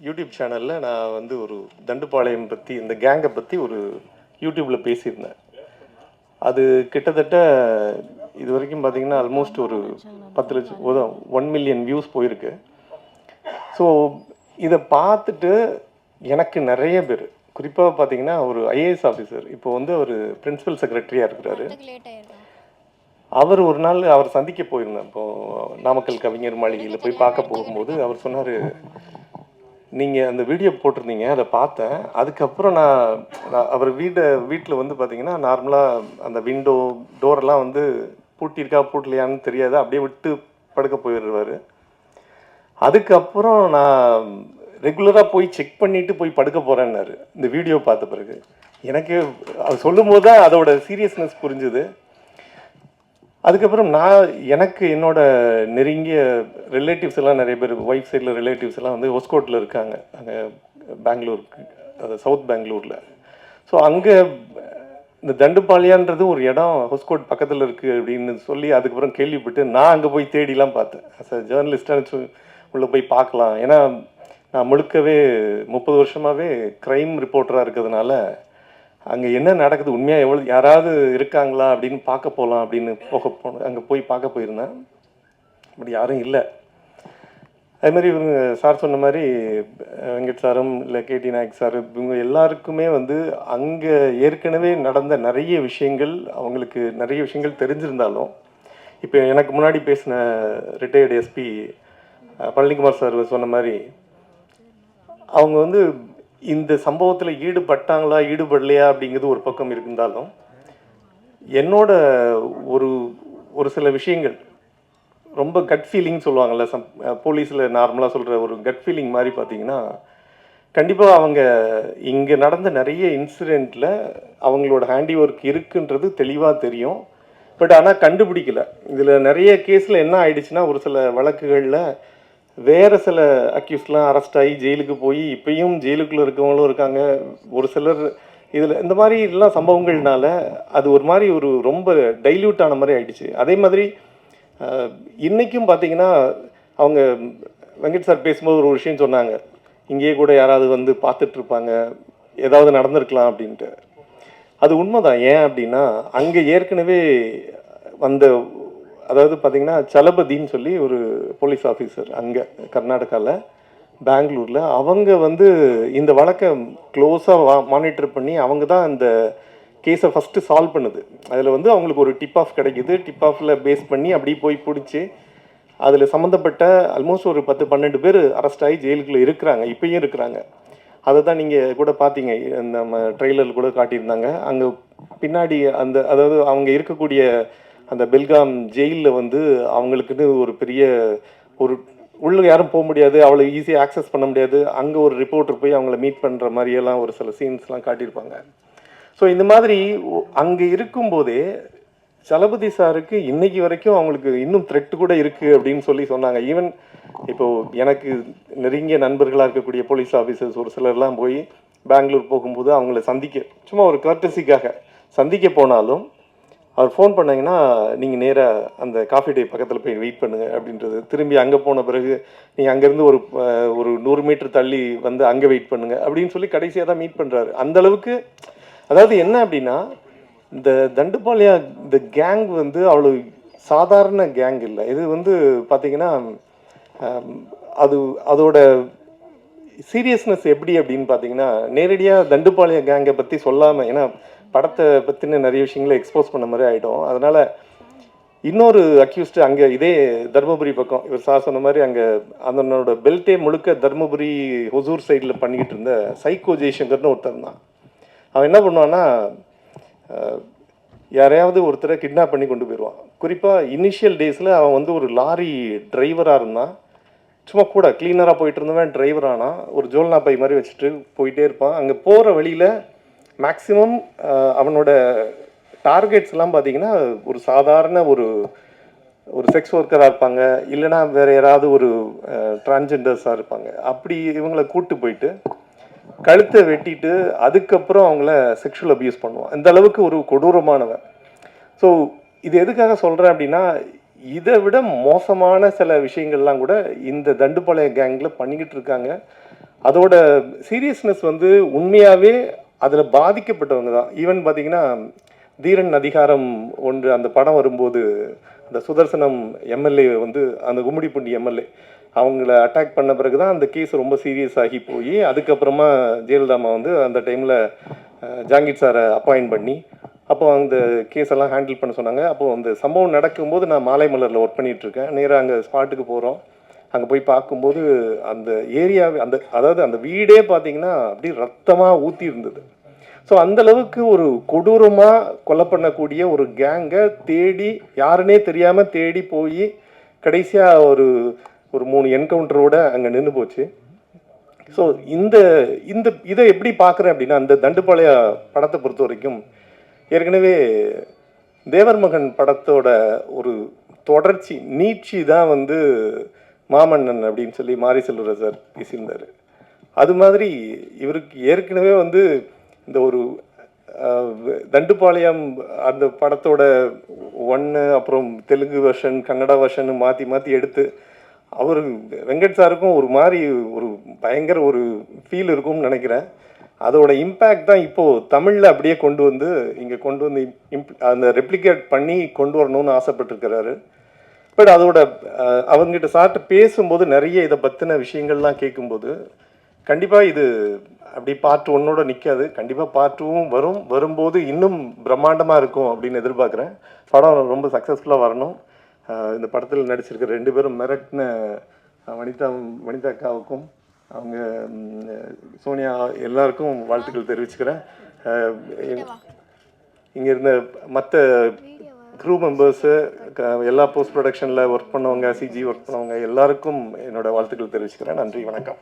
YouTube சேனலில் நான் வந்து ஒரு தண்டுப்பாளையம் பற்றி இந்த கேங்கை பற்றி ஒரு யூடியூப்பில் பேசியிருந்தேன். அது கிட்டத்தட்ட இது வரைக்கும் பார்த்தீங்கன்னா ஆல்மோஸ்ட் ஒரு 10 லட்சம் 1 மில்லியன் வியூஸ் போயிருக்கு. ஸோ இதை பார்த்துட்டு எனக்கு நிறைய பேர், குறிப்பாக பார்த்தீங்கன்னா ஒரு ஐஏஎஸ் ஆஃபீஸர், இப்போ வந்து அவர் பிரின்சிபல் செக்ரட்டரியாக இருக்கிறாரு. அவர் ஒரு நாள் அவர் சந்திக்க போயிருந்தேன். இப்போது நாமக்கல் கவிஞர் மாளிகையில் போய் பார்க்க போகும்போது அவர் சொன்னார், நீங்கள் அந்த வீடியோ போட்டிருந்தீங்க, அதை பார்த்தேன். அதுக்கப்புறம் நான் அவர் வீட்டில் வந்து பார்த்தீங்கன்னா நார்மலாக அந்த விண்டோ டோரெல்லாம் வந்து பூட்டியிருக்கா பூட்டலையான்னு தெரியாது, அப்படியே விட்டு படுக்க போயிடுவார். அதுக்கப்புறம் நான் ரெகுலராக போய் செக் பண்ணிவிட்டு போய் படுக்க போகிறேன்னாரு இந்த வீடியோ பார்த்த பிறகு. எனக்கு அது சொல்லும்போது தான் அதோட சீரியஸ்னஸ் புரிஞ்சுது. அதுக்கப்புறம் எனக்கு என்னோட நெருங்கிய ரிலேட்டிவ்ஸ் எல்லாம் நிறைய பேர், ஒய்ஃப் சைடில் ரிலேட்டிவ்ஸ் எல்லாம் வந்து ஹொஸ்கோட்டில் இருக்காங்க, அங்கே பெங்களூருக்கு, அது சவுத் பெங்களூரில். ஸோ அங்கே இந்த தண்டுப்பாளையான்றது ஒரு இடம் ஹொஸ்கோட் பக்கத்தில் இருக்குது அப்படின்னு சொல்லி அதுக்கப்புறம் கேள்விப்பட்டு நான் அங்கே போய் தேடிலாம் பார்த்தேன். அஸ் அ ஜேர்னலிஸ்டாக உள்ளே போய் பார்க்கலாம். ஏன்னா நான் முழுக்கவே 30 வருஷமாகவே க்ரைம் ரிப்போர்ட்டராக இருக்கிறதுனால அங்கே என்ன நடக்குது, உண்மையாக யாராவது இருக்காங்களா அப்படின்னு பார்க்க போகலாம் அப்படின்னு அங்கே போய் பார்க்க போயிருந்தேன். அப்படி யாரும் இல்லை. அது மாதிரி இவங்க சார் சொன்ன மாதிரி வெங்கட் சாரும் இல்லை கேடி நாயக் சார், இவங்க எல்லாருக்குமே வந்து அங்கே ஏற்கனவே நடந்த நிறைய விஷயங்கள், அவங்களுக்கு நிறைய விஷயங்கள் தெரிஞ்சிருந்தாலும், இப்போ எனக்கு முன்னாடி பேசின ரிட்டையர்டு எஸ்பி பழனிக்குமார் சார் சொன்ன மாதிரி அவங்க வந்து இந்த சம்பவத்தில் ஈடுபட்டாங்களா ஈடுபடலையா அப்படிங்கிறது ஒரு பக்கம் இருந்தாலும், என்னோட ஒரு ஒரு சில விஷயங்கள் ரொம்ப கட் ஃபீலிங் சொல்லுவாங்கள்ல, போலீஸில் நார்மலாக சொல்கிற ஒரு கட் ஃபீலிங் மாதிரி பார்த்தீங்கன்னா, கண்டிப்பாக அவங்க இங்கே நடந்த நிறைய இன்சிடெண்ட்டில் அவங்களோட ஹேண்டி ஒர்க் இருக்குன்றது தெளிவாக தெரியும். பட் ஆனால் கண்டுபிடிக்கல. இதில் நிறைய கேஸில் என்ன ஆயிடுச்சுன்னா, ஒரு சில வழக்குகளில் வேறு சில அக்யூஸ்லாம் அரெஸ்ட் ஆகி ஜெயிலுக்கு போய் இப்பயும் ஜெயிலுக்குள்ளே இருக்கவங்களும் இருக்காங்க. ஒரு சிலர் இதில் இந்த மாதிரி எல்லாம் சம்பவங்கள்னால அது ஒரு மாதிரி ஒரு ரொம்ப டைல்யூட் ஆன மாதிரி ஆயிடுச்சு. அதே மாதிரி இன்றைக்கும் பார்த்தீங்கன்னா, அவங்க வெங்கட் சார் பேசும்போது ஒரு விஷயம் சொன்னாங்க, இங்கேயே கூட யாராவது வந்து பார்த்துட்ருப்பாங்க, ஏதாவது நடந்திருக்கலாம் அப்படின்ட்டு. அது உண்மைதான். ஏன் அப்படின்னா, அங்கே ஏற்கனவே வந்த, அதாவது பார்த்தீங்கன்னா சலபதின்னு சொல்லி ஒரு போலீஸ் ஆஃபீஸர் அங்கே கர்நாடகாவில் பெங்களூரில், அவங்க வந்து இந்த வழக்கை க்ளோஸாக மானிட்டர் பண்ணி அவங்க தான் இந்த கேஸை ஃபஸ்ட்டு சால்வ் பண்ணுது. அதில் வந்து அவங்களுக்கு ஒரு டிப் ஆஃப் கிடைக்குது. டிப் ஆஃபில் பேஸ் பண்ணி அப்படி போய் பிடிச்சி அதில் சம்மந்தப்பட்ட ஆல்மோஸ்ட் ஒரு 10-12 பேர் அரெஸ்ட் ஆகி ஜெயிலுக்குள்ளே இருக்கிறாங்க, இப்பயும் இருக்கிறாங்க. அதை தான் நீங்கள் கூட பார்த்தீங்க, நம்ம ட்ரெய்லரில் கூட காட்டியிருந்தாங்க. அங்கே பின்னாடி அந்த, அதாவது அவங்க இருக்கக்கூடிய அந்த பெல்காம் ஜெயிலில் வந்து அவங்களுக்குன்னு ஒரு பெரிய ஒரு உள்ளே யாரும் போக முடியாது, அவ்வளோ ஈஸியாக ஆக்சஸ் பண்ண முடியாது. அங்கே ஒரு ரிப்போர்ட்டர் போய் அவங்கள மீட் பண்ணுற மாதிரியெல்லாம் ஒரு சில சீன்ஸ்லாம் காட்டியிருப்பாங்க. ஸோ இந்த மாதிரி அங்கே இருக்கும்போதே சலபதி சாருக்கு இன்னைக்கு வரைக்கும் அவங்களுக்கு இன்னும் த்ரெட் கூட இருக்குது அப்படின்னு சொல்லி சொன்னாங்க. ஈவன் இப்போது எனக்கு நெருங்கிய நண்பர்களாக இருக்கக்கூடிய போலீஸ் ஆஃபீஸர்ஸ் ஒரு சிலர்லாம் போய் பெங்களூர் போகும்போது அவங்கள சந்திக்க, சும்மா ஒரு கர்டசிக்காக சந்திக்க போனாலும் அவர் ஃபோன் பண்ணாங்கன்னா, நீங்கள் நேராக அந்த காஃபி டே பக்கத்தில் போய் வெயிட் பண்ணுங்கள் அப்படின்றது. திரும்பி அங்கே போன பிறகு நீங்கள் அங்கேருந்து ஒரு 100 மீட்டர் தள்ளி வந்து அங்கே வெயிட் பண்ணுங்கள் அப்படின்னு சொல்லி கடைசியாக தான் மீட் பண்ணுறாரு. அந்தளவுக்கு, அதாவது என்ன அப்படின்னா, இந்த தண்டுபாளையா இந்த கேங் வந்து அவ்வளோ சாதாரண கேங் இல்லை. இது வந்து பார்த்தீங்கன்னா அதோட சீரியஸ்னஸ் எப்படி அப்படின்னு பார்த்தீங்கன்னா, நேரடியாக தண்டுபாளைய கேங்கை பற்றி சொல்லாமல், ஏன்னா படத்தை பற்றின நிறைய விஷயங்களை எக்ஸ்போஸ் பண்ண மாதிரி ஆகிடும். அதனால் இன்னொரு அக்யூஸ்டு அங்கே இதே தருமபுரி பக்கம், இவர் சார் சொன்ன மாதிரி அங்கே அதனோட பெல்ட்டே முழுக்க தருமபுரி ஒசூர் சைடில் பண்ணிக்கிட்டு இருந்த சைக்கோ ஜெய்சங்கர்னு ஒருத்தர் தான். அவன் என்ன பண்ணுவான்னா, யாரையாவது ஒருத்தரை கிட்னாப் பண்ணி கொண்டு போயிடுவான். குறிப்பாக இனிஷியல் டேஸில் அவன் வந்து ஒரு லாரி டிரைவராக இருந்தான். சும்மா கூட க்ளீனராக போயிட்டு இருந்தவன் டிரைவர் ஆனால் ஒரு ஜோல்னா பை மாதிரி வச்சுட்டு போயிட்டே இருப்பான். அங்கே போகிற வழியில் மேக்ஸிமம் அவனோட டார்கெட்ஸ்லாம் பார்த்தீங்கன்னா ஒரு சாதாரண ஒரு செக்ஸ் ஒர்க்கராக இருப்பாங்க, இல்லைனா வேறு யாராவது ஒரு டிரான்ஜெண்டர்ஸாக இருப்பாங்க. அப்படி இவங்களை கூப்பிட்டு போயிட்டு கழுத்தை வெட்டிட்டு அதுக்கப்புறம் அவங்கள செக்ஷுவல் அபியூஸ் பண்ணுவான். இந்த அளவுக்கு ஒரு கொடூரமானவன். ஸோ இது எதுக்காக சொல்கிறேன் அப்படின்னா, இதை விட மோசமான சில விஷயங்கள்லாம் கூட இந்த தண்டுபாளைய கேங்கில் பண்ணிக்கிட்டு இருக்காங்க. அதோட சீரியஸ்னஸ் வந்து உண்மையாகவே அதில் பாதிக்கப்பட்டவங்க தான். ஈவன் பார்த்தீங்கன்னா தீரன் அதிகாரம் ஒன்று அந்த படம் வரும்போது அந்த சுதர்சனம் எம்எல்ஏ வந்து அந்த கும்மிடிப்பூண்டி எம்எல்ஏ அவங்கள அட்டாக் பண்ண பிறகு தான் அந்த கேஸ் ரொம்ப சீரியஸ் ஆகி போய் அதுக்கப்புறமா ஜெயலலிதா அம்மா வந்து அந்த டைமில் ஜாங்கிர் சாரை அப்பாயிண்ட் பண்ணி அப்போ அந்த கேஸ் எல்லாம் ஹேண்டில் பண்ண சொன்னாங்க. அப்போது அந்த சம்பவம் நடக்கும்போது நான் மாலை மலரில் ஒர்க் பண்ணிகிட்ருக்கேன். நேராக அங்கே ஸ்பாட்டுக்கு போகிறோம். அங்கே போய் பார்க்கும்போது அந்த ஏரியாவே அதாவது அந்த வீடே பார்த்தீங்கன்னா அப்படியே ரத்தமாக ஊற்றி இருந்தது. ஸோ அந்தளவுக்கு ஒரு கொடூரமாக கொலை பண்ணக்கூடிய ஒரு கேங்கை தேடி யாருன்னே தெரியாமல் தேடி போய் கடைசியாக ஒரு ஒரு 3 என்கவுண்டரோட அங்கே நின்று போச்சு. ஸோ இந்த இந்த இதை எப்படி பார்க்குறேன் அப்படின்னா அந்த தண்டுப்பாளைய படத்தை பொறுத்த வரைக்கும் ஏற்கனவே தேவர் மகன் படத்தோட ஒரு தொடர்ச்சி நீட்சி தான் வந்து மாமன்னன் அப்படின்னு சொல்லி மாரி செல்வராஜ் சார் பேசியிருந்தார். அது மாதிரி இவருக்கு ஏற்கனவே வந்து இந்த ஒரு தண்டுப்பாளையம் அந்த படத்தோட ஒன்று அப்புறம் தெலுங்கு வெர்ஷன் கன்னடா வெர்ஷன் மாற்றி மாற்றி எடுத்து அவர் வெங்கட் சாருக்கும் ஒரு மாதிரி ஒரு பயங்கர ஒரு ஃபீல் இருக்கும்னு நினைக்கிறேன். அதோட இம்பேக்ட் தான் இப்போது தமிழில் அப்படியே கொண்டு வந்து இங்கே கொண்டு வந்து அந்த ரெப்ளிகேட் பண்ணி கொண்டு வரணும்னு ஆசைப்பட்டிருக்கிறாரு. பட் அதோட அவங்ககிட்ட சார்ட்டு பேசும்போது நிறைய இதை பற்றின விஷயங்கள்லாம் கேட்கும்போது கண்டிப்பாக இது அப்படி பார்ட் 1ஓட நிற்காது. கண்டிப்பாக பார்ட் 2வும் வரும்போது இன்னும் பிரம்மாண்டமாக இருக்கும் அப்படின்னு எதிர்பார்க்குறேன். படம் ரொம்ப சக்ஸஸ்ஃபுல்லாக வரணும். இந்த படத்தில் நடிச்சிருக்கிற 2 பேரும் மிரட்டின வனிதா அக்காவுக்கும் அவங்க சோனியா எல்லாருக்கும் வாழ்த்துக்கள் தெரிவிச்சுக்கிறேன். இங்கே இருந்த மற்ற க்ரூ மெம்பர்ஸு எல்லா போஸ்ட் ப்ரொடக்ஷனில் ஒர்க் பண்ணவங்க சிஜி ஒர்க் பண்ணவங்க எல்லாருக்கும் என்னோடய வாழ்த்துக்கள் தெரிவிச்சுக்கிறேன். நன்றி, வணக்கம்.